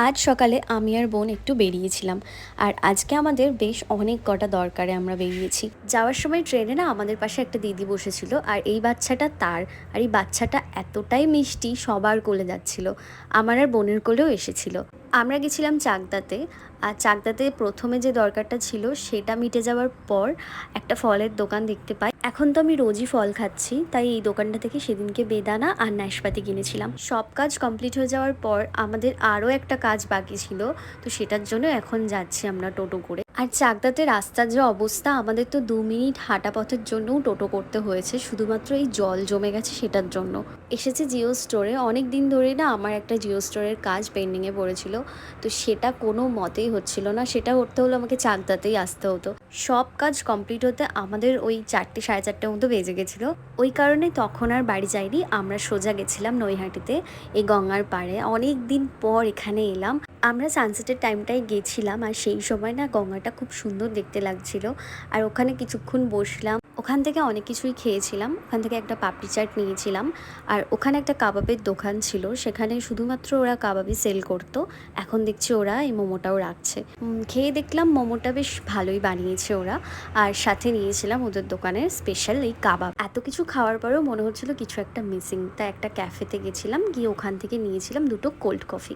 আজ সকালে আমি আর বোন একটু বেরিয়েছিলাম। আর আজকে আমাদের বেশ অনেক কটা দরকারে আমরা বেরিয়েছি। যাওয়ার সময় ট্রেনে না আমাদের পাশে একটা দিদি বসেছিল, আর এই বাচ্চাটা তার। আর এই বাচ্চাটা এতটাই মিষ্টি, সবার কোলে যাচ্ছিল, আমার আর বোনের কোলেও এসেছিল। আমরা গেছিলাম চাকদাতে। আর চাকদাতে প্রথমে যে দরকারটা ছিল সেটা মিটে যাওয়ার পর একটা ফলের দোকান দেখতে পাই। এখন তো আমি রোজই ফল খাচ্ছি, তাই এই দোকানটা থেকে সেদিনকে বেদানা আর নাশপাতি কিনেছিলাম। সব কাজ কমপ্লিট হয়ে যাওয়ার পর আমাদের আরও একটা কাজ বাকি ছিল, তো সেটার জন্য এখন যাচ্ছি আমরা টোটো করে। আর চাকদাতে রাস্তার যে অবস্থা, আমাদের তো 2 মিনিট হাঁটা পথের জন্যও টোটো করতে হয়েছে, শুধুমাত্র এই জল জমে গেছে সেটার জন্য। এসেছে জিও স্টোরে। অনেক দিন ধরেই না আমার একটা জিও স্টোরের কাজ পেন্ডিংয়ে পড়েছিল, তো সেটা কোনো মতেই হচ্ছিল না। সেটা করতে হলো আমাকে চাকদাতেই আসতে হতো। সব কাজ কমপ্লিট হতে আমাদের ওই 4টে সাড়ে 4টের মতো বেজে গেছিলো। ওই কারণে তখন আর বাড়ি যাইনি, আমরা সোজা গেছিলাম নৈহাটিতে, এই গঙ্গার পাড়ে। অনেক দিন পর এখানে এলাম। আমরা সানসেটের টাইমটায় গেছিলাম, আর সেই সময় না গঙ্গাটা খুব সুন্দর দেখতে লাগছিল। আর ওখানে কিছুক্ষণ বসলাম, ওখান থেকে অনেক কিছুই খেয়েছিলাম। ওখান থেকে একটা পাপড়ি চাট নিয়েছিলাম। আর ওখানে একটা কাবাবের দোকান ছিল, সেখানে শুধুমাত্র ওরা কাবাবই সেল করতো। এখন দেখছি ওরা এই মোমোটাও রাখছে। খেয়ে দেখলাম মোমোটা বেশ ভালোই বানিয়েছে ওরা। আর সাথে নিয়েছিলাম ওদের দোকানের স্পেশাল এই কাবাব। এত কিছু খাওয়ার পরেও মনে হচ্ছিল কিছু একটা মিসিং, তাই একটা ক্যাফেতে গেছিলাম, গিয়ে ওখান থেকে নিয়েছিলাম 2টো কোল্ড কফি।